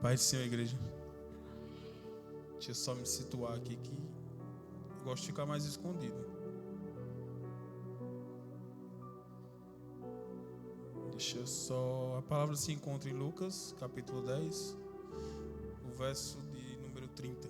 Pai do Senhor, igreja. Deixa eu só me situar aqui que eu gosto de ficar mais escondido. Deixa eu só... A palavra se encontra em Lucas, capítulo 10, o verso de número 30.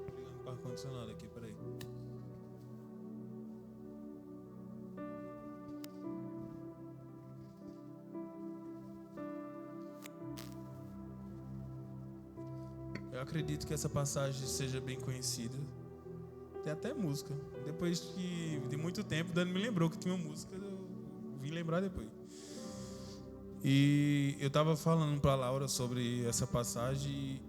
Ligando para o ar-condicionado aqui, peraí. Eu acredito que essa passagem seja bem conhecida. Tem até música. Depois de muito tempo, Dani me lembrou que tinha uma música, eu vim lembrar depois. E eu estava falando para a Laura sobre essa passagem e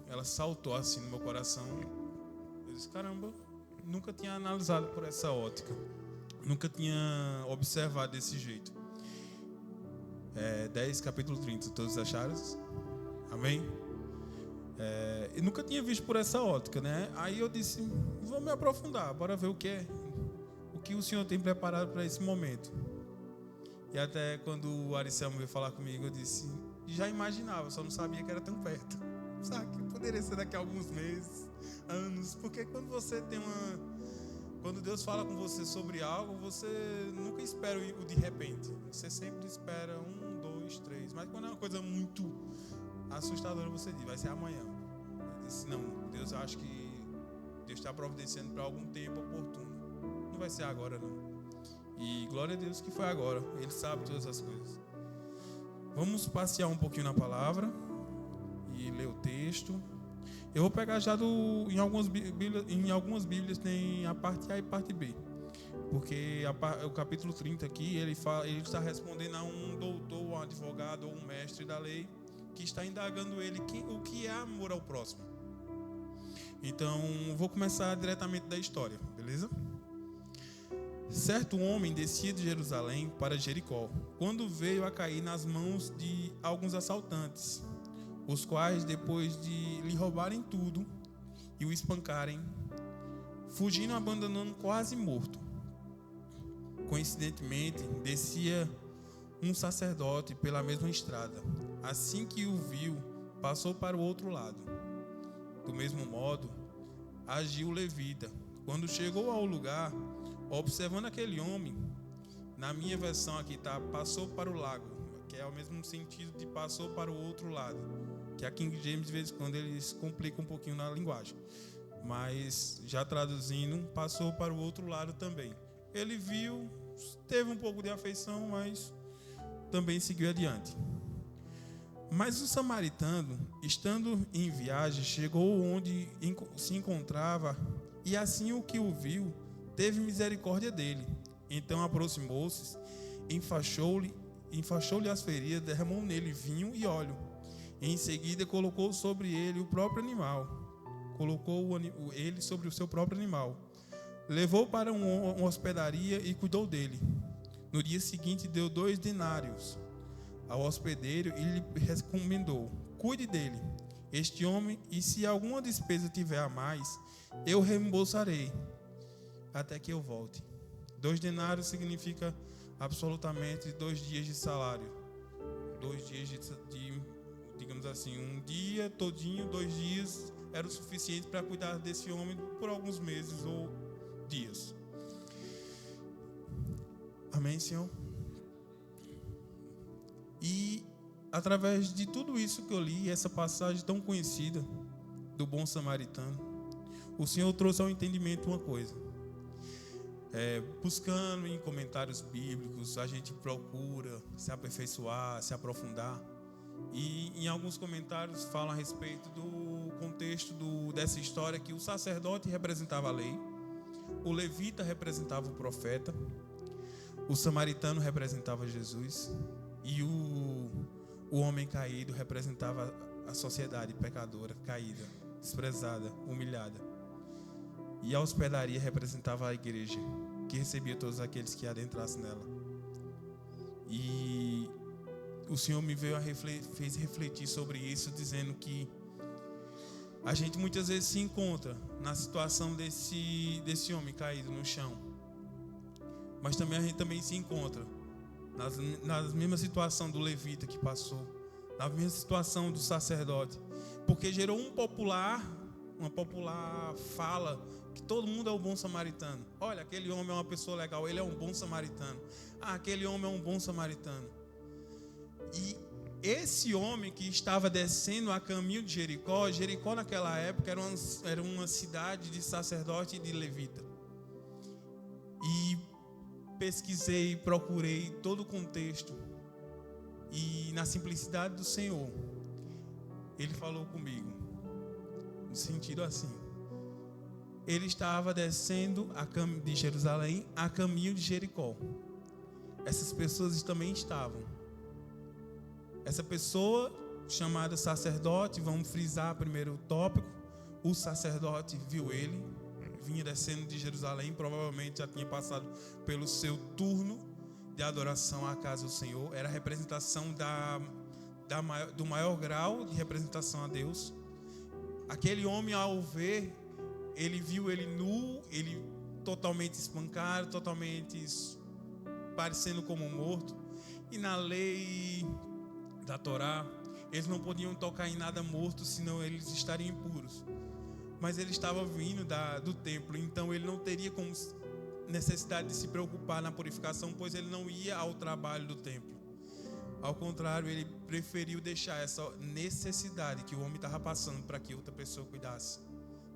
ela saltou assim no meu coração. Eu disse, caramba, nunca tinha analisado por essa ótica. Nunca tinha observado desse jeito. 10, capítulo 30, todos acharam? Amém? Eu nunca tinha visto por essa ótica, né? Aí eu disse, vou me aprofundar, bora ver o que o Senhor tem preparado para esse momento. E até quando o Aricelmo veio falar comigo, eu disse, já imaginava, só não sabia que era tão perto. Sabe, que poderia ser daqui a alguns meses, anos, porque quando Deus fala com você sobre algo, você nunca espera o de repente. Você sempre espera 1, 2, 3. Mas quando é uma coisa muito assustadora, você diz, vai ser amanhã. Eu disse, não, Deus, acho que Deus está providenciando para algum tempo oportuno. Não vai ser agora, não. E glória a Deus que foi agora. Ele sabe todas as coisas. Vamos passear um pouquinho na palavra e ler o texto. Eu vou pegar já em algumas Bíblias tem a parte A e parte B. Porque o capítulo 30 aqui, ele está respondendo a um doutor, um advogado ou um mestre da lei que está indagando ele o que é amor ao próximo. Então, vou começar diretamente da história, beleza? Certo homem descia de Jerusalém para Jericó, quando veio a cair nas mãos de alguns assaltantes, os quais, depois de lhe roubarem tudo e o espancarem, fugindo, abandonando quase morto. Coincidentemente, descia um sacerdote pela mesma estrada. Assim que o viu, passou para o outro lado. Do mesmo modo, agiu o levita. Quando chegou ao lugar, observando aquele homem, na minha versão aqui está, passou para o lago, que é o mesmo sentido de passou para o outro lado, que a King James, de vez em quando, eles complicam um pouquinho na linguagem. Mas, já traduzindo, passou para o outro lado também. Ele viu, teve um pouco de afeição, mas também seguiu adiante. Mas o samaritano, estando em viagem, chegou onde se encontrava, e assim o que o viu, teve misericórdia dele. Então aproximou-se, enfaixou-lhe as feridas, derramou nele vinho e óleo. Em seguida colocou sobre ele o próprio animal. Colocou ele sobre o seu próprio animal. Levou para uma hospedaria e cuidou dele. No dia seguinte deu 2 denários ao hospedeiro e lhe recomendou: cuide dele, este homem, e se alguma despesa tiver a mais, eu reembolsarei até que eu volte. 2 denários significa absolutamente 2 dias de salário. 2 dias de, digamos assim, um dia todinho, 2 dias era o suficiente para cuidar desse homem por alguns meses ou dias. Amém, Senhor? E através de tudo isso que eu li, essa passagem tão conhecida do bom samaritano, o Senhor trouxe ao entendimento uma coisa. Buscando em comentários bíblicos, a gente procura se aperfeiçoar, se aprofundar. E em alguns comentários falam a respeito do contexto dessa história, que o sacerdote representava a lei, o levita representava o profeta, o samaritano representava Jesus e o homem caído representava a sociedade pecadora, caída, desprezada, humilhada. E a hospedaria representava a igreja. que recebia todos aqueles que adentrassem nela. E o Senhor me fez refletir sobre isso, dizendo que a gente muitas vezes se encontra na situação desse homem caído no chão, mas também a gente também se encontra na mesma situação do levita que passou, na mesma situação do sacerdote, porque gerou uma popular fala que todo mundo é um bom samaritano. Olha, aquele homem é uma pessoa legal, ele é um bom samaritano. Aquele homem é um bom samaritano. E esse homem que estava descendo a caminho de Jericó, Jericó naquela época era uma cidade de sacerdote e de levita. E pesquisei, procurei todo o contexto, e na simplicidade do Senhor, Ele falou comigo, no sentido assim: ele estava descendo de Jerusalém a caminho de Jericó. Essas pessoas também estavam. Essa pessoa chamada sacerdote, vamos frisar primeiro o tópico, o sacerdote viu ele, vinha descendo de Jerusalém, provavelmente já tinha passado pelo seu turno de adoração à casa do Senhor, era a representação do maior grau de representação a Deus. Aquele homem, ao ver, ele viu ele nu, ele totalmente espancado, totalmente parecendo como morto. E na lei da Torá, eles não podiam tocar em nada morto, senão eles estariam impuros. Mas ele estava vindo do templo, então ele não teria como necessidade de se preocupar na purificação, pois ele não ia ao trabalho do templo. Ao contrário, ele preferiu deixar essa necessidade que o homem estava passando para que outra pessoa cuidasse.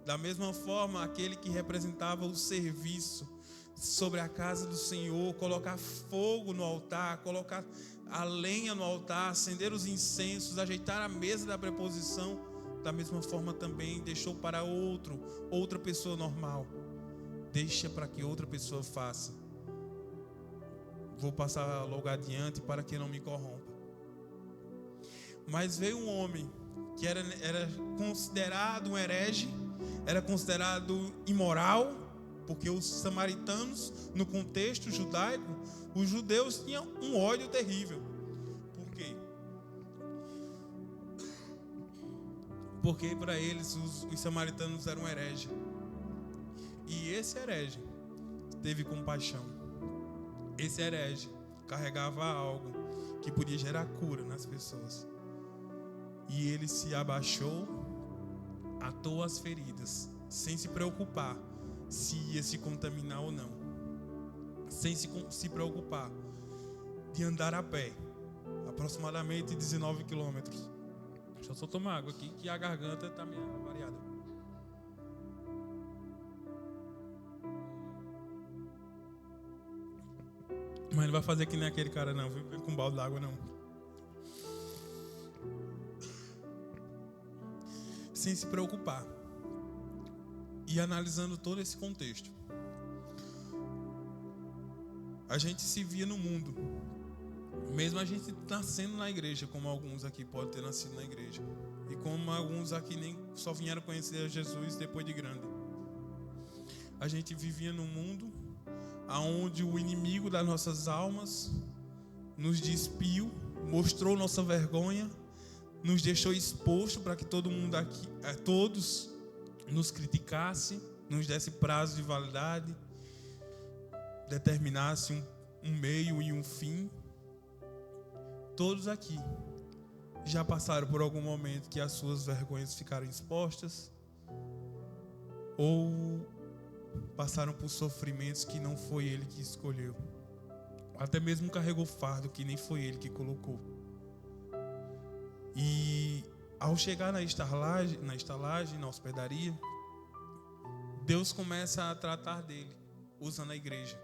Da mesma forma, aquele que representava o serviço sobre a casa do Senhor, colocar fogo no altar, colocar a lenha no altar, acender os incensos, ajeitar a mesa da preposição, da mesma forma também deixou para outra pessoa normal. Deixa para que outra pessoa faça. Vou passar logo adiante para que não me corrompa. Mas veio um homem que era considerado um herege, era considerado imoral, porque os samaritanos, no contexto judaico, os judeus tinham um ódio terrível. Por quê? Porque para eles os samaritanos eram hereges. E esse herege teve compaixão. Esse herege carregava algo que podia gerar cura nas pessoas. E ele se abaixou, atou as feridas, sem se preocupar se ia se contaminar ou não. Sem se preocupar de andar a pé, aproximadamente 19 quilômetros. Deixa eu só tomar água aqui, que a garganta está meio variada. Mas não vai fazer que nem aquele cara não, viu? Vem com um balde d'água não. Sem se preocupar. E analisando todo esse contexto, a gente se via no mundo, mesmo a gente nascendo na igreja, como alguns aqui podem ter nascido na igreja, e como alguns aqui nem só vieram conhecer a Jesus depois de grande. A gente vivia no mundo aonde o inimigo das nossas almas nos despiu, mostrou nossa vergonha, nos deixou exposto para que todo mundo aqui, todos nos criticasse, nos desse prazo de validade, determinasse um meio e um fim. Todos aqui já passaram por algum momento que as suas vergonhas ficaram expostas, ou passaram por sofrimentos que não foi ele que escolheu, até mesmo carregou fardo que nem foi ele que colocou. E ao chegar na estalagem, na hospedaria, Deus começa a tratar dele, usando a igreja.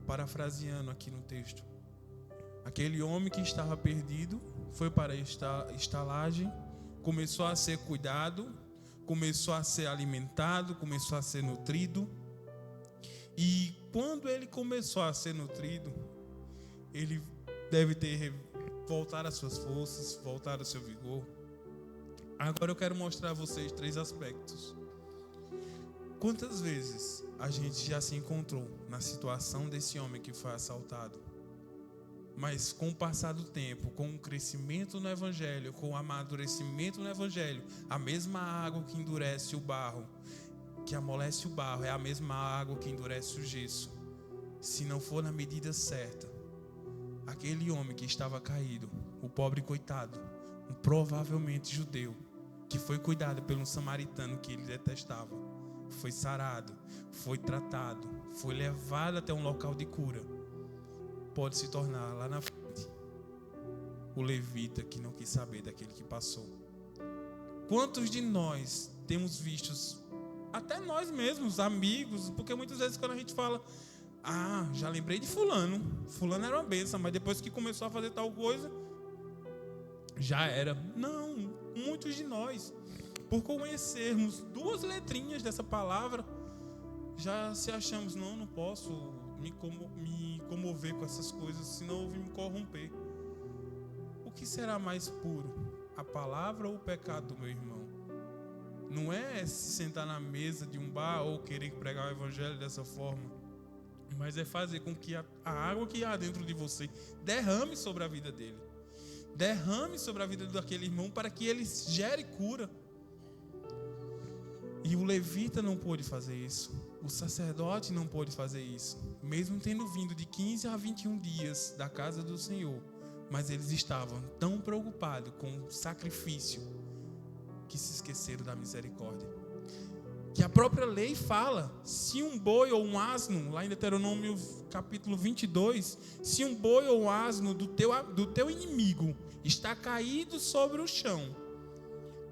Parafraseando aqui no texto, aquele homem que estava perdido foi para a estalagem, começou a ser cuidado, começou a ser alimentado, começou a ser nutrido. E quando ele começou a ser nutrido, ele deve ter voltado às suas forças, voltado ao seu vigor. Agora eu quero mostrar a vocês 3 aspectos. Quantas vezes a gente já se encontrou na situação desse homem que foi assaltado? Mas com o passar do tempo, com o crescimento no Evangelho, com o amadurecimento no Evangelho, a mesma água que endurece o barro, que amolece o barro, é a mesma água que endurece o gesso. Se não for na medida certa, aquele homem que estava caído, o pobre coitado, um provavelmente judeu, que foi cuidado por um samaritano que ele detestava, foi sarado, foi tratado, foi levado até um local de cura, pode se tornar lá na frente o levita que não quis saber daquele que passou. Quantos de nós temos vistos, até nós mesmos, amigos, porque muitas vezes quando a gente fala, já lembrei de fulano era uma bênção, mas depois que começou a fazer tal coisa, já era. Não, muitos de nós, por conhecermos 2 letrinhas dessa palavra, já se achamos, não posso me comover com essas coisas, senão eu vou me corromper. O que será mais puro, a palavra ou o pecado do meu irmão? Não é se sentar na mesa de um bar ou querer pregar o evangelho dessa forma, mas é fazer com que a água que há dentro de você derrame sobre a vida dele, derrame sobre a vida daquele irmão, para que ele gere cura. E o levita não pôde fazer isso, o sacerdote não pôde fazer isso, mesmo tendo vindo de 15 a 21 dias da casa do Senhor, mas eles estavam tão preocupados com o sacrifício que se esqueceram da misericórdia. Que a própria lei fala, se um boi ou um asno, lá em Deuteronômio capítulo 22, se um boi ou um asno do teu inimigo está caído sobre o chão,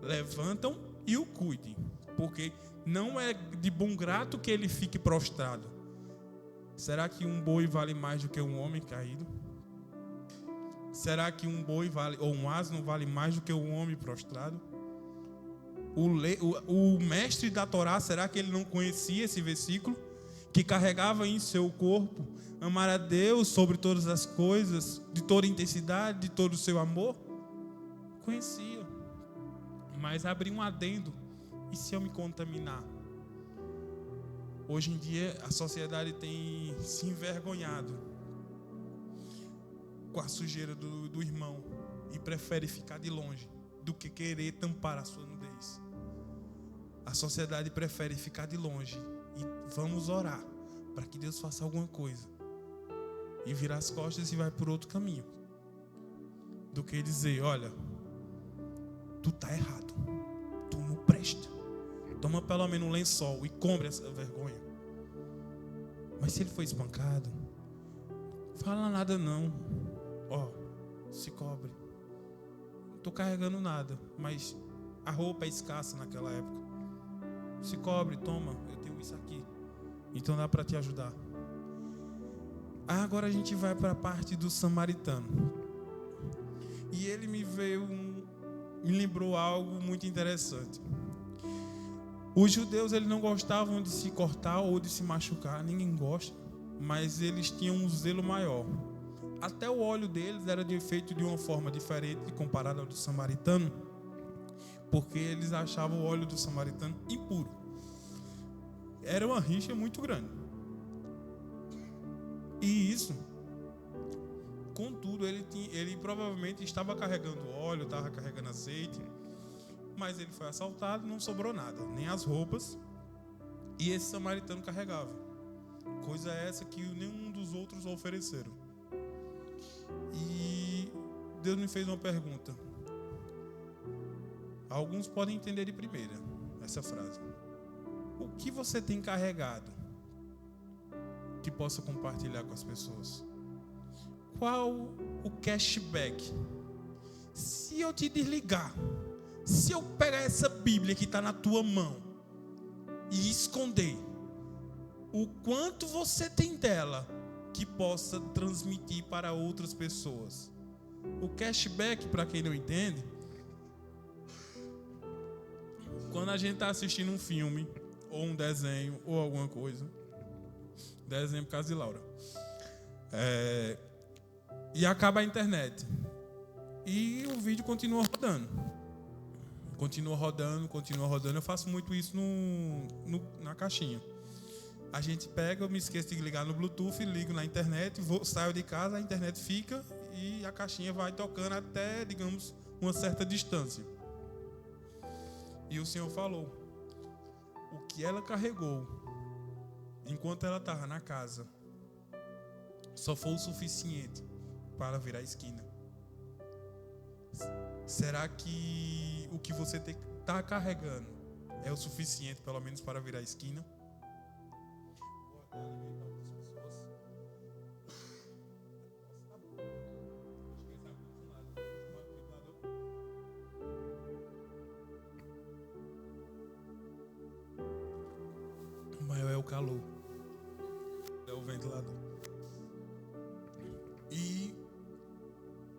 levantam e o cuidem, porque não é de bom grado que ele fique prostrado. Será que um boi vale mais do que um homem caído? Será que um boi ou um asno vale mais do que um homem prostrado? O mestre da Torá, será que ele não conhecia esse versículo? Que carregava em seu corpo amar a Deus sobre todas as coisas, de toda intensidade, de todo o seu amor? Conhecia. Mas abriu um adendo. E se eu me contaminar? Hoje em dia a sociedade tem se envergonhado com a sujeira do irmão e prefere ficar de longe do que querer tampar a sua nudez. A sociedade prefere ficar de longe e vamos orar para que Deus faça alguma coisa e virar as costas e vai por outro caminho, do que dizer, olha, tu tá errado, tu não presta, toma pelo menos um lençol e cobre essa vergonha. Mas se ele foi espancado, fala nada não, se cobre. Não estou carregando nada, mas a roupa é escassa naquela época. Se cobre, toma, eu tenho isso aqui, então dá para te ajudar. Agora a gente vai para a parte do samaritano. E ele me lembrou algo muito interessante. Os judeus, eles não gostavam de se cortar ou de se machucar, ninguém gosta, mas eles tinham um zelo maior. Até o óleo deles era feito de uma forma diferente comparado ao do samaritano, porque eles achavam o óleo do samaritano impuro. Era uma rixa muito grande. E isso, contudo, ele provavelmente estava carregando óleo, estava carregando azeite, mas ele foi assaltado, não sobrou nada, nem as roupas, e esse samaritano carregava. Coisa essa que nenhum dos outros ofereceram. E Deus me fez uma pergunta. Alguns podem entender de primeira essa frase. O que você tem carregado que possa compartilhar com as pessoas? Qual o cashback? Se eu te desligar, se eu pegar essa Bíblia que está na tua mão e esconder, o quanto você tem dela que possa transmitir para outras pessoas? O cashback, para quem não entende, quando a gente está assistindo um filme, ou um desenho, ou alguma coisa, desenho por causa de Laura, e acaba a internet, e o vídeo continua rodando. Continua rodando. Eu faço muito isso na caixinha. A gente pega, eu me esqueço de ligar no Bluetooth, ligo na internet, saio de casa, a internet fica e a caixinha vai tocando até, digamos, uma certa distância. E o Senhor falou, o que ela carregou enquanto ela estava na casa só foi o suficiente para virar a esquina. Será que o que você está carregando é o suficiente, pelo menos, para virar a esquina? O maior é o calor, é o ventilador. E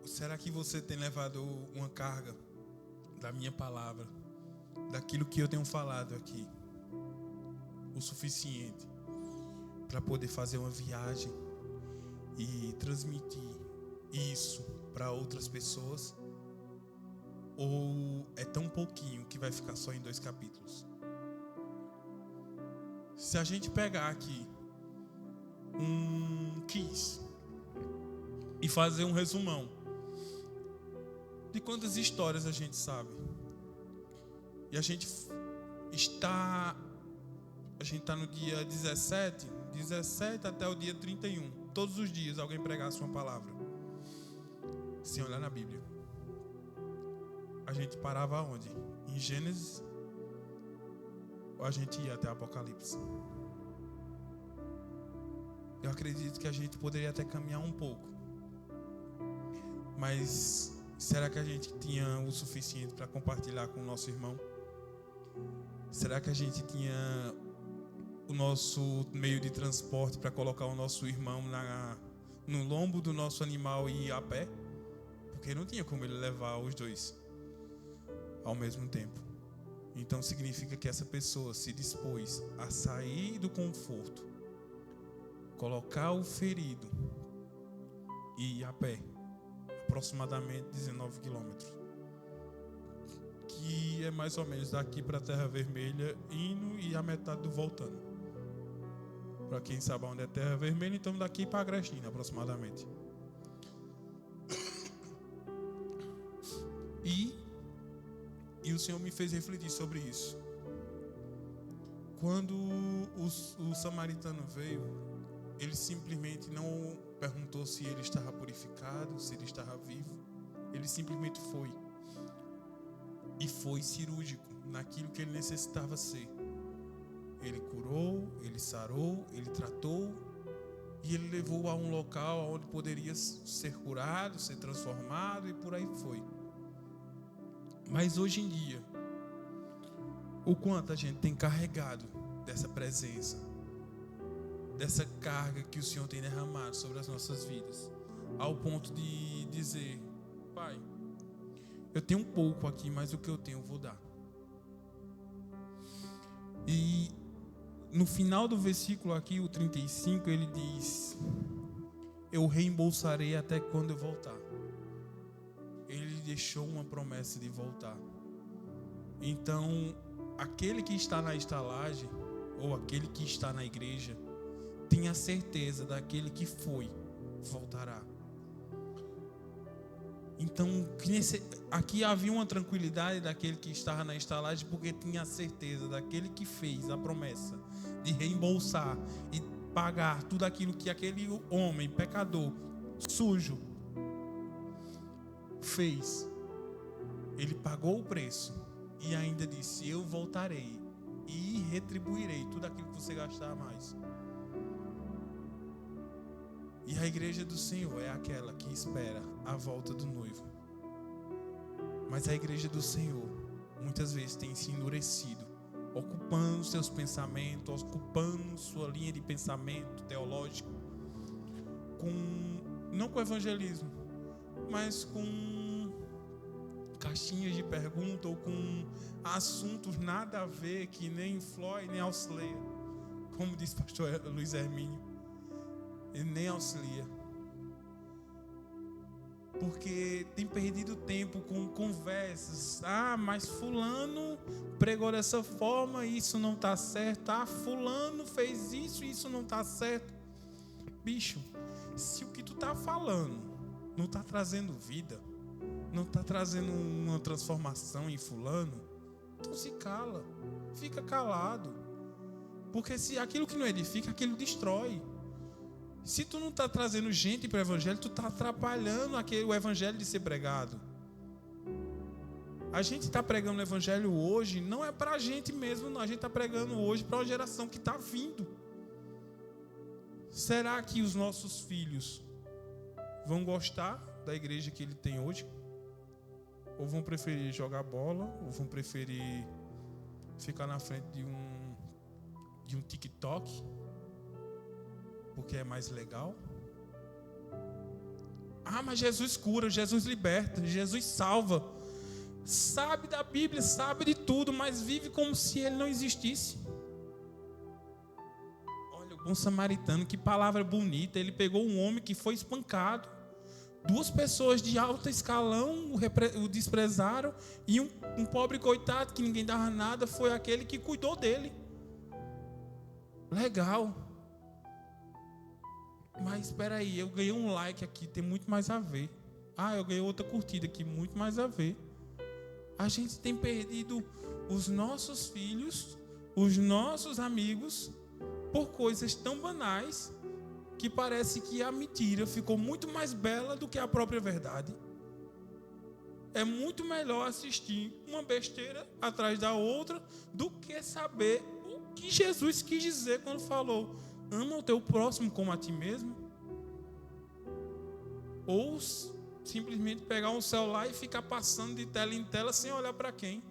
será que você tem levado uma carga da minha palavra, daquilo que eu tenho falado aqui, o suficiente para poder fazer uma viagem e transmitir isso para outras pessoas? Ou é tão pouquinho que vai ficar só em 2 capítulos? Se a gente pegar aqui um quiz e fazer um resumão de quantas histórias a gente sabe, e a gente está no dia 17 até o dia 31, todos os dias alguém pregasse uma palavra, sem olhar na Bíblia, a gente parava onde? Em Gênesis? Ou a gente ia até Apocalipse? Eu acredito que a gente poderia até caminhar um pouco, mas será que a gente tinha o suficiente para compartilhar com o nosso irmão? Será que a gente tinha o nosso meio de transporte para colocar o nosso irmão no lombo do nosso animal e ir a pé? Porque não tinha como ele levar os dois ao mesmo tempo. Então significa que essa pessoa se dispôs a sair do conforto, colocar o ferido e ir a pé, aproximadamente 19 quilômetros, que é mais ou menos daqui para a Terra Vermelha indo e a metade do voltando. Para quem sabe onde é Terra Vermelha, então daqui para Agrestina aproximadamente. E o Senhor me fez refletir sobre isso. Quando o samaritano veio, ele simplesmente não perguntou se ele estava purificado, se ele estava vivo. Ele simplesmente foi. E foi cirúrgico naquilo que ele necessitava ser. Ele curou, ele sarou, ele tratou e ele levou a um local onde poderia ser curado, ser transformado e por aí foi. Mas hoje em dia, o quanto a gente tem carregado dessa presença, dessa carga que o Senhor tem derramado sobre as nossas vidas, ao ponto de dizer: Pai, eu tenho um pouco aqui, mas o que eu tenho eu vou dar. E no final do versículo aqui, o 35, ele diz: eu reembolsarei até quando eu voltar. Ele deixou uma promessa de voltar. Então, aquele que está na estalagem, ou aquele que está na igreja, tenha certeza daquele que foi, voltará. Então, aqui havia uma tranquilidade daquele que estava na estalagem, porque tinha certeza daquele que fez a promessa de reembolsar e pagar tudo aquilo que aquele homem, pecador, sujo, fez. Ele pagou o preço e ainda disse: eu voltarei e retribuirei tudo aquilo que você gastar a mais. E a igreja do Senhor é aquela que espera a volta do noivo. Mas a igreja do Senhor muitas vezes tem se endurecido, ocupando seus pensamentos, ocupando sua linha de pensamento teológico, não com evangelismo, mas com caixinhas de pergunta ou com assuntos nada a ver, que nem Floyd nem auxilia, como diz o pastor Luiz Hermínio, ele nem auxilia. porque tem perdido tempo com conversas. Ah, mas fulano pregou dessa forma, isso não está certo. Ah, fulano fez isso, isso não está certo. Bicho, se o que tu está falando não está trazendo vida, não está trazendo uma transformação em fulano, então se cala, fica calado. Porque se aquilo que não edifica, aquilo destrói. Se tu não está trazendo gente para o evangelho, tu está atrapalhando o evangelho de ser pregado. A gente está pregando o evangelho hoje, não é para a gente mesmo, não. A gente está pregando hoje para uma geração que está vindo. Será que os nossos filhos vão gostar da igreja que ele tem hoje? Ou vão preferir jogar bola, ou vão preferir ficar na frente de um TikTok, porque é mais legal? Ah, mas Jesus cura, Jesus liberta, Jesus salva. Sabe da Bíblia, sabe de tudo, mas vive como se ele não existisse. Olha, o bom samaritano, que palavra bonita. Ele pegou um homem que foi espancado. 2 pessoas de alto escalão o desprezaram, e um pobre coitado que ninguém dava nada foi aquele que cuidou dele. Legal. Mas espera aí, eu ganhei um like aqui, tem muito mais a ver. Ah, eu ganhei outra curtida aqui, muito mais a ver. A gente tem perdido os nossos filhos, os nossos amigos, por coisas tão banais, que parece que a mentira ficou muito mais bela do que a própria verdade. É muito melhor assistir uma besteira atrás da outra do que saber o que Jesus quis dizer quando falou: ama o teu próximo como a ti mesmo. Ou simplesmente pegar um celular e ficar passando de tela em tela sem olhar para quem.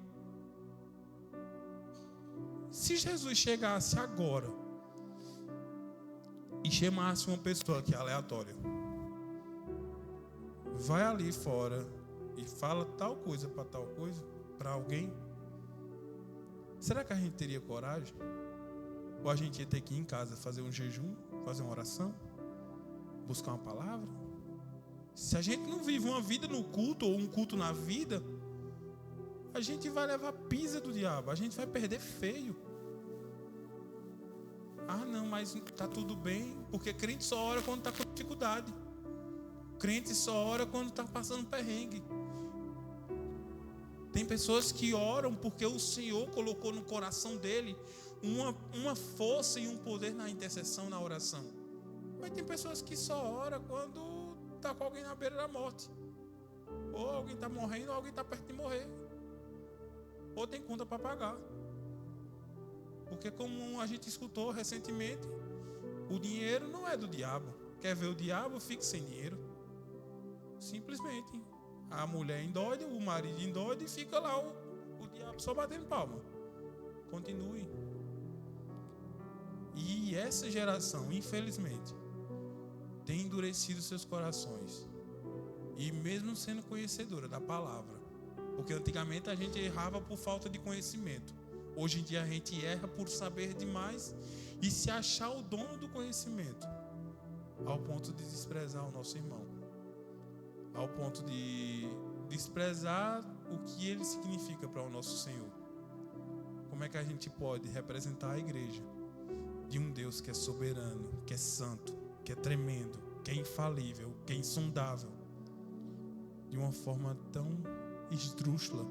Se Jesus chegasse agora e chamasse uma pessoa que é aleatória, vai ali fora e fala tal coisa para tal coisa, para alguém, será que a gente teria coragem? Ou a gente ia ter que ir em casa fazer um jejum, fazer uma oração, buscar uma palavra? Se a gente não vive uma vida no culto, ou um culto na vida, a gente vai levar pisa do diabo, a gente vai perder feio. Ah, não, mas está tudo bem, porque crente só ora quando está com dificuldade. Crente só ora quando está passando perrengue. Tem pessoas que oram porque o Senhor colocou no coração dele uma força e um poder na intercessão, na oração. Mas tem pessoas que só oram quando está com alguém na beira da morte. Ou alguém está morrendo, ou alguém está perto de morrer. Ou tem conta para pagar. Porque como a gente escutou recentemente, o dinheiro não é do diabo. Quer ver o diabo? Fique sem dinheiro. Simplesmente. A mulher endoida, o marido endoida, e fica lá o diabo só batendo palma. Continue. E essa geração, infelizmente, tem endurecido seus corações. E mesmo sendo conhecedora da palavra, porque antigamente a gente errava por falta de conhecimento. Hoje em dia a gente erra por saber demais e se achar o dono do conhecimento, ao ponto de desprezar o nosso irmão, ao ponto de desprezar o que ele significa para o nosso Senhor. Como é que a gente pode representar a igreja de um Deus que é soberano, que é santo, que é tremendo, que é infalível, que é insondável, de uma forma tão esdrúxula,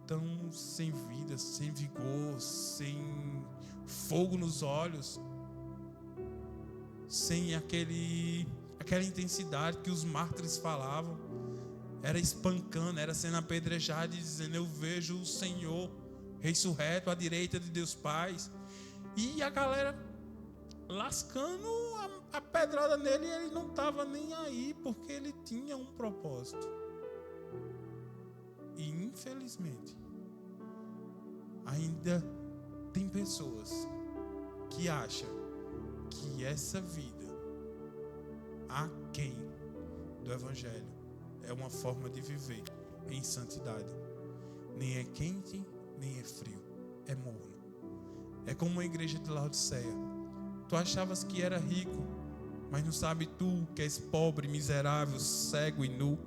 tão sem vida, sem vigor, sem fogo nos olhos, sem aquela intensidade que os mártires falavam? Era espancando, era sendo apedrejado e dizendo: eu vejo o Senhor ressurreto à direita de Deus Pai. E a galera lascando a pedrada nele, e ele não estava nem aí, porque ele tinha um propósito. E infelizmente ainda tem pessoas que acham que essa vida aquém do Evangelho é uma forma de viver em santidade. Nem é quente, nem é frio, é morno. É como uma igreja de Laodiceia. Tu achavas que era rico, Mas não sabe tu que és pobre, miserável, cego e nu?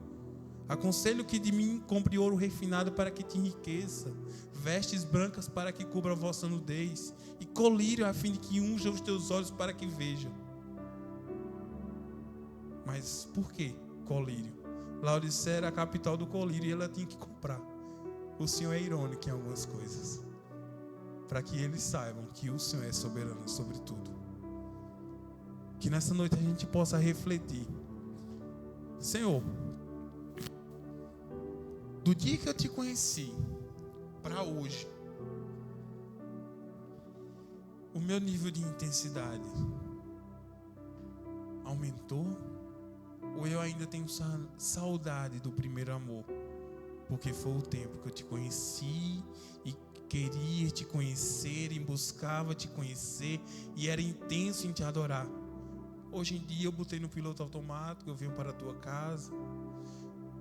Aconselho que de mim compre ouro refinado para que te enriqueça, vestes brancas para que cubra a vossa nudez, e colírio a fim de que unja os teus olhos para que veja. Mas por que colírio? Laodicea era a capital do colírio e ela tinha que comprar. O Senhor é irônico em algumas coisas, para que eles saibam que o Senhor é soberano sobre tudo. Que nessa noite a gente possa refletir. Senhor, do dia que eu te conheci para hoje, o meu nível de intensidade aumentou? Ou eu ainda tenho saudade do primeiro amor? Porque foi o tempo que eu te conheci e queria te conhecer, e buscava te conhecer, e era intenso em te adorar. Hoje em dia eu botei no piloto automático, eu venho para a tua casa,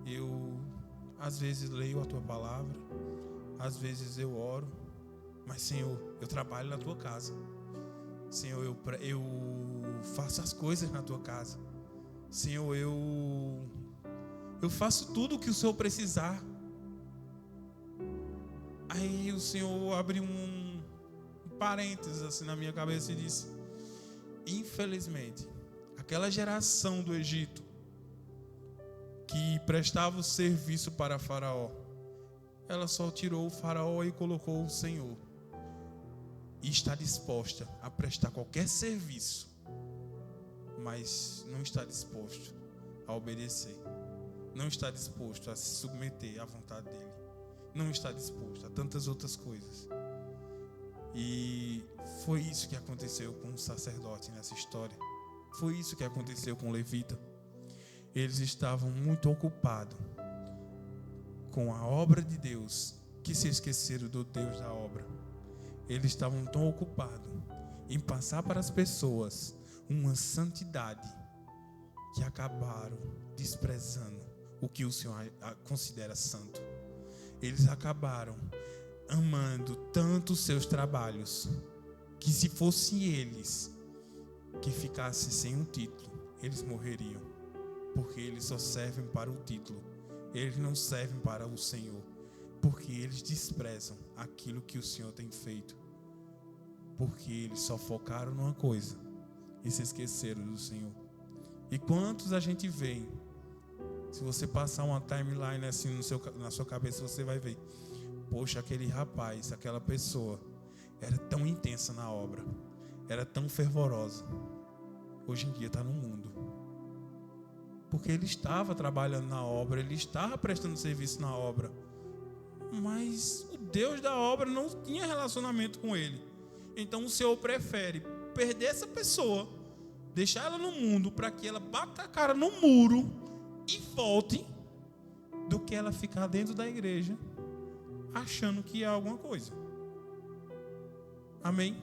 eu às vezes leio a tua palavra, às vezes eu oro, mas Senhor, eu trabalho na tua casa. Senhor, eu faço as coisas na tua casa. Senhor, eu faço tudo o que o Senhor precisar. Aí o Senhor abre um parênteses assim na minha cabeça e disse: infelizmente, aquela geração do Egito que prestava o serviço para Faraó, ela só tirou o Faraó e colocou o Senhor. E está disposta a prestar qualquer serviço, mas não está disposto a obedecer, não está disposto a se submeter à vontade dele, não está disposto a tantas outras coisas. E foi isso que aconteceu com o sacerdote nessa história. Foi isso que aconteceu com o levita. Eles estavam muito ocupados com a obra de Deus que se esqueceram do Deus da obra. Eles estavam tão ocupados em passar para as pessoas uma santidade que acabaram desprezando o que o Senhor considera santo. Eles acabaram amando tanto os seus trabalhos que, se fossem eles que ficassem sem um título, eles morreriam, porque eles só servem para o título, eles não servem para o Senhor, porque eles desprezam aquilo que o Senhor tem feito, porque eles só focaram numa coisa e se esqueceram do Senhor. E quantos a gente vê? Se você passar uma timeline assim na sua cabeça, você vai ver: poxa, aquele rapaz, aquela pessoa era tão intensa na obra, era tão fervorosa. Hoje em dia está no mundo, porque ele estava trabalhando na obra, ele estava prestando serviço na obra, mas o Deus da obra não tinha relacionamento com ele. Então o Senhor prefere perder essa pessoa, deixar ela no mundo para que ela bata a cara no muro e volte, do que ela ficar dentro da igreja achando que é alguma coisa. Amém?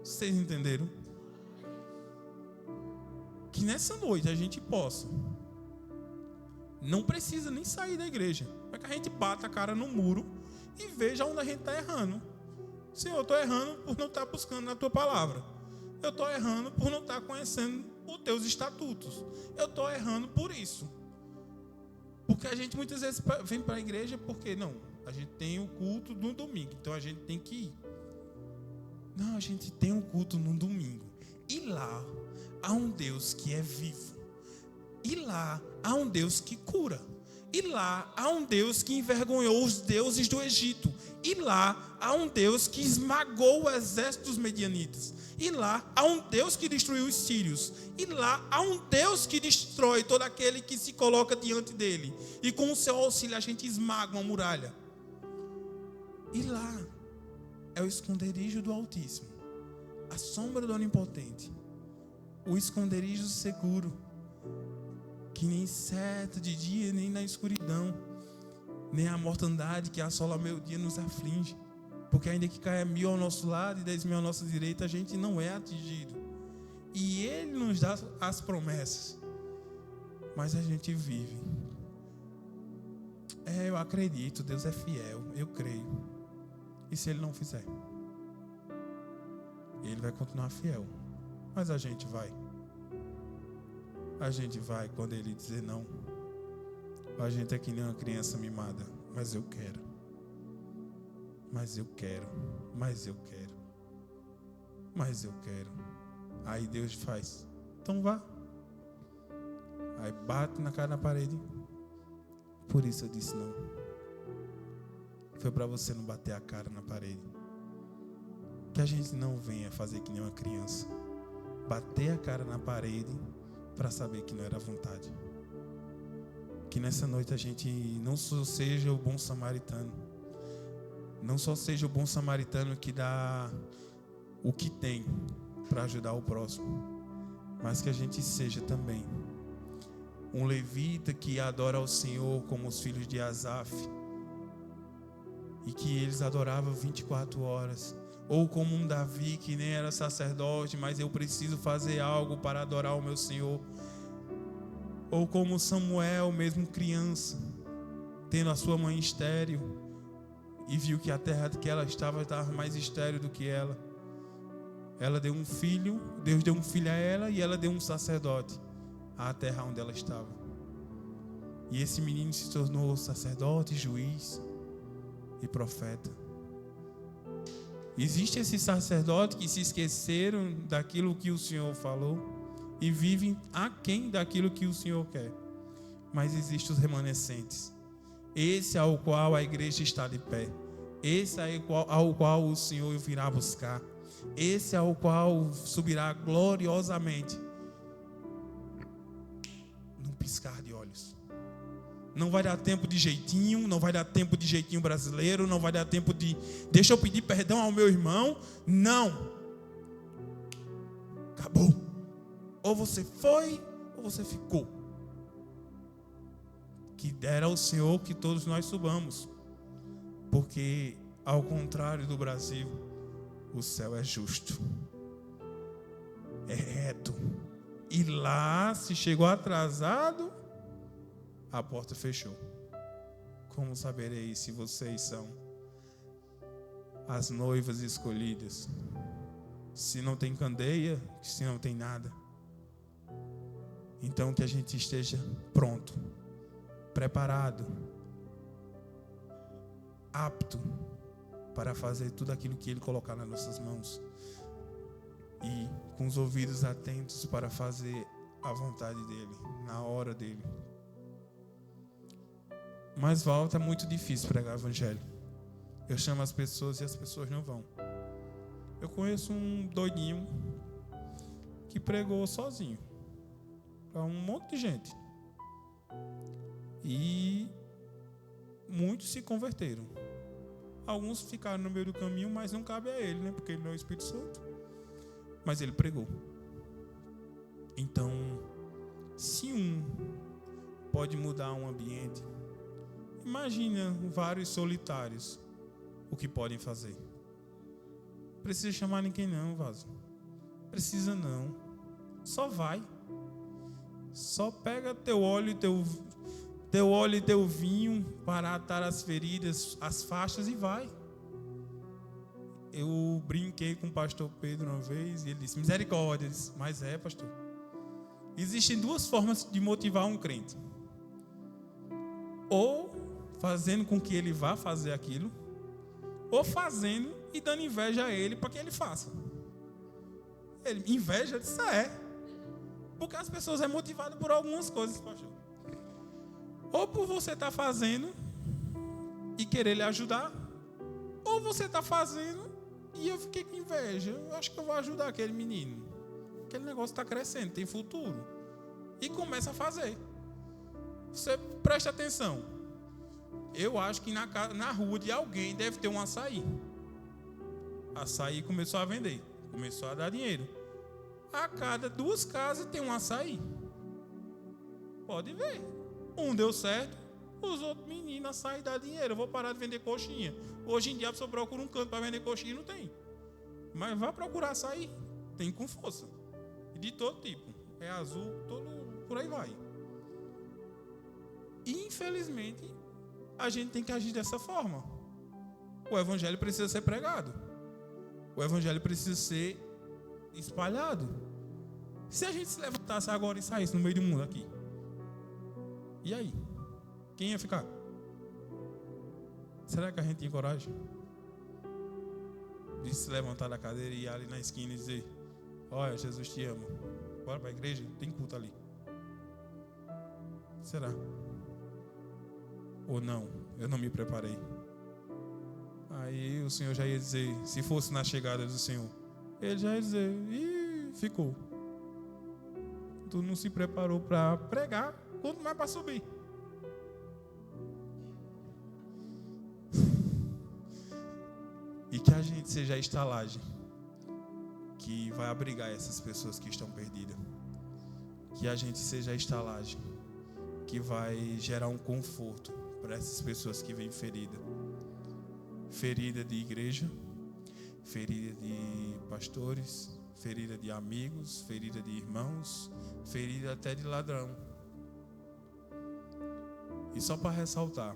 Vocês entenderam? Que nessa noite a gente possa, não precisa nem sair da igreja, para que a gente bata a cara no muro e veja onde a gente está errando. Senhor, eu estou errando por não estar buscando na tua palavra. Eu estou errando por não estar conhecendo os teus estatutos. Eu estou errando por isso. Porque a gente muitas vezes vem para a igreja porque não, a gente tem o culto no domingo, então a gente tem que ir. Não, a gente tem um culto no domingo. E lá há um Deus que é vivo. E lá há um Deus que cura. E lá há um Deus que envergonhou os deuses do Egito. E lá há um Deus que esmagou o exército dos medianitas. E lá há um Deus que destruiu os sírios. E lá há um Deus que destrói todo aquele que se coloca diante dele. E com o seu auxílio a gente esmaga uma muralha. E lá é o esconderijo do Altíssimo, a sombra do Onipotente, o esconderijo seguro, que nem inseto de dia, nem na escuridão, nem a mortandade que assola meu dia nos aflige. Porque ainda que caia 1000 ao nosso lado e 10.000 à nossa direita, a gente não é atingido. E Ele nos dá as promessas, mas a gente vive. Eu acredito, Deus é fiel, eu creio. E se Ele não fizer? Ele vai continuar fiel, mas a gente vai. a gente vai quando ele dizer não. A gente é que nem uma criança mimada. Mas eu quero. Mas eu quero. Mas eu quero. Mas eu quero. Aí Deus faz. Então vá. Aí bate na cara na parede. Por isso eu disse não. Foi para você não bater a cara na parede. Que a gente não venha fazer que nem uma criança. Bater a cara na parede para saber que não era vontade. Que nessa noite a gente não só seja o bom samaritano. Não só seja o bom samaritano que dá o que tem para ajudar o próximo. Mas que a gente seja também um levita que adora ao Senhor como os filhos de Asaf. E que eles adoravam 24 horas. Ou como um Davi que nem era sacerdote, mas eu preciso fazer algo para adorar o meu Senhor. Ou como Samuel, mesmo criança, tendo a sua mãe estéril, e viu que a terra que ela estava mais estéril do que ela. Ela deu um filho, Deus deu um filho a ela, e ela deu um sacerdote à terra onde ela estava. E esse menino se tornou sacerdote, juiz e profeta. Existe esses sacerdotes que se esqueceram daquilo que o Senhor falou e vivem aquém daquilo que o Senhor quer. Mas existem os remanescentes. Esse ao qual a igreja está de pé. Esse ao qual o Senhor virá buscar. Esse ao qual subirá gloriosamente. Num piscar de olhos. Não vai dar tempo de jeitinho, não vai dar tempo de jeitinho brasileiro, não vai dar tempo de deixa eu pedir perdão ao meu irmão. Não. Acabou. Ou você foi, ou você ficou. Que dera ao Senhor que todos nós subamos. Porque, ao contrário do Brasil, o céu é justo. É reto. E lá, se chegou atrasado, a porta fechou. Como saberei se vocês são as noivas escolhidas? Se não tem candeia, se não tem nada. Então que a gente esteja pronto, preparado, apto para fazer tudo aquilo que Ele colocar nas nossas mãos. E com os ouvidos atentos para fazer a vontade dEle, na hora dEle. Mas volta, é muito difícil pregar o evangelho. Eu chamo as pessoas e as pessoas não vão. Eu conheço um doidinho que pregou sozinho para um monte de gente. E muitos se converteram. Alguns ficaram no meio do caminho, mas não cabe a ele, né? Porque ele não é o Espírito Santo. Mas ele pregou. Então, se um pode mudar um ambiente, imagina vários solitários o que podem fazer. Precisa chamar ninguém não, vaso. Precisa não. Só vai. Só pega teu óleo e teu vinho para atar as feridas, as faixas e vai. Eu brinquei com o pastor Pedro uma vez e ele disse, misericórdia. Eu disse, mas é, pastor. Existem duas formas de motivar um crente. Ou fazendo com que ele vá fazer aquilo, ou fazendo e dando inveja a ele para que ele faça. Ele, inveja? Eu disse, porque as pessoas são motivadas por algumas coisas, pastor. Ou por você estar fazendo e querer lhe ajudar, ou você está fazendo e eu fiquei com inveja. Eu acho que eu vou ajudar aquele menino. Aquele negócio está crescendo, tem futuro. E começa a fazer. Você presta atenção. Eu acho que na rua de alguém deve ter um açaí. Açaí começou a vender. Começou a dar dinheiro. A cada 2 casas tem um açaí. Pode ver. Um deu certo. Os outros meninos açaí dá dinheiro. Eu vou parar de vender coxinha. Hoje em dia a pessoa procura um canto para vender coxinha e não tem. Mas vá procurar açaí. Tem com força. De todo tipo. É azul, por aí vai. Infelizmente, a gente tem que agir dessa forma. O evangelho precisa ser pregado. O evangelho precisa ser espalhado. Se a gente se levantasse agora e saísse no meio do mundo aqui, e aí? Quem ia ficar? Será que a gente tinha coragem de se levantar da cadeira e ir ali na esquina e dizer: olha, Jesus te ama, bora para a igreja, tem culto ali? Será? Ou não? Eu não me preparei. Aí o Senhor já ia dizer, se fosse na chegada do Senhor, Ele já ia dizer: ih, ficou. Tu não se preparou para pregar, quanto mais para subir. E que a gente seja a estalagem que vai abrigar essas pessoas que estão perdidas. Que a gente seja a estalagem que vai gerar um conforto para essas pessoas que vêm ferida. Ferida de igreja, ferida de pastores, ferida de amigos, ferida de irmãos, ferida até de ladrão. E só para ressaltar,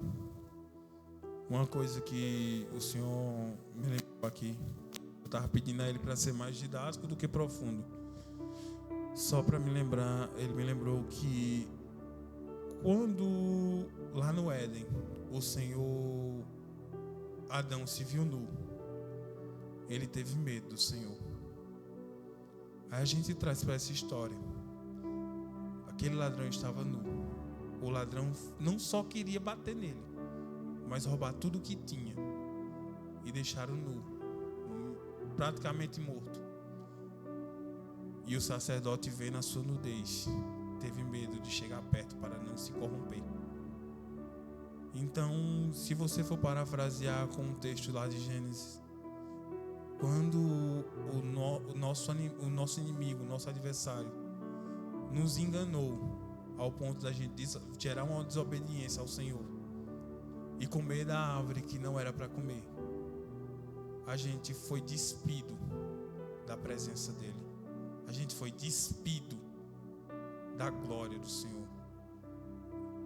uma coisa que o Senhor me lembrou aqui, eu estava pedindo a Ele para ser mais didático do que profundo. Só para me lembrar, Ele me lembrou que quando lá no Éden, o Senhor, Adão se viu nu, ele teve medo do Senhor. Aí a gente traz para essa história, aquele ladrão estava nu. O ladrão não só queria bater nele, mas roubar tudo o que tinha e deixaram nu, praticamente morto. E o sacerdote, vendo a sua nudez, teve medo de chegar perto para não se corromper. Então, se você for parafrasear com o texto lá de Gênesis, quando o nosso inimigo, o nosso adversário, nos enganou ao ponto da gente gerar uma desobediência ao Senhor e comer da árvore que não era para comer, a gente foi despido da presença dele. A gente foi despido da glória do Senhor.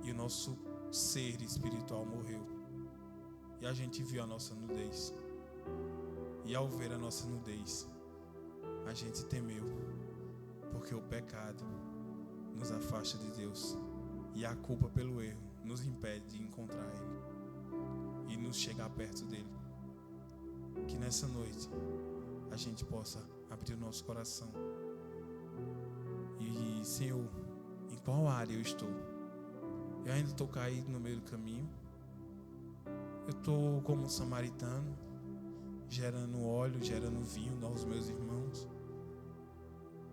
E o nosso ser espiritual morreu. E a gente viu a nossa nudez. E ao ver a nossa nudez, a gente temeu, porque o pecado nos afasta de Deus e a culpa pelo erro nos impede de encontrar Ele e nos chegar perto dele. Que nessa noite a gente possa abrir o nosso coração e, Senhor, em qual área eu estou? Eu ainda estou caído no meio do caminho? Eu estou como um samaritano, gerando óleo, gerando vinho aos meus irmãos?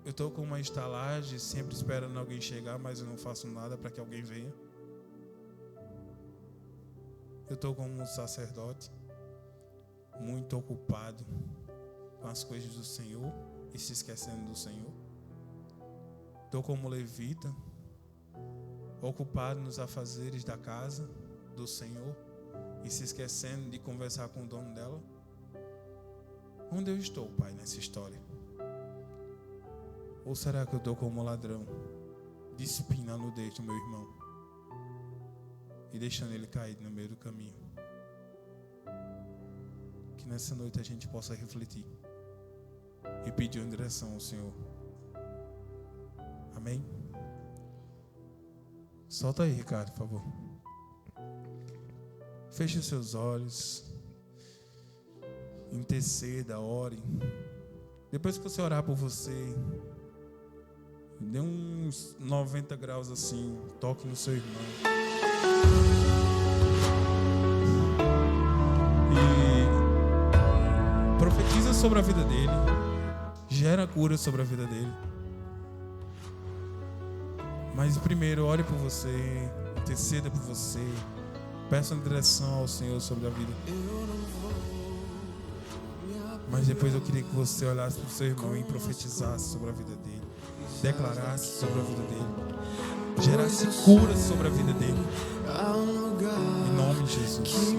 Eu estou com uma estalagem, sempre esperando alguém chegar, mas eu não faço nada para que alguém venha? Eu estou como um sacerdote, muito ocupado com as coisas do Senhor e se esquecendo do Senhor? Estou como levita, ocupado nos afazeres da casa do Senhor e se esquecendo de conversar com o dono dela? Onde eu estou, Pai, nessa história? Ou será que eu estou como ladrão, despindo a nudez do meu irmão e deixando ele cair no meio do caminho? Que nessa noite a gente possa refletir e pedir uma direção ao Senhor. Amém? Solta aí, Ricardo, por favor. Feche os seus olhos. Interceda, ore. Depois que você orar por você, dê uns 90 graus assim, toque no seu irmão. E profetiza sobre a vida dele. Gera cura sobre a vida dele. Mas primeiro, ore por você, interceda por você, peça uma direção ao Senhor sobre a vida. Mas depois eu queria que você olhasse para o seu irmão e profetizasse sobre a vida dele, declarasse sobre a vida dele, gerasse cura sobre a vida dele, em nome de Jesus.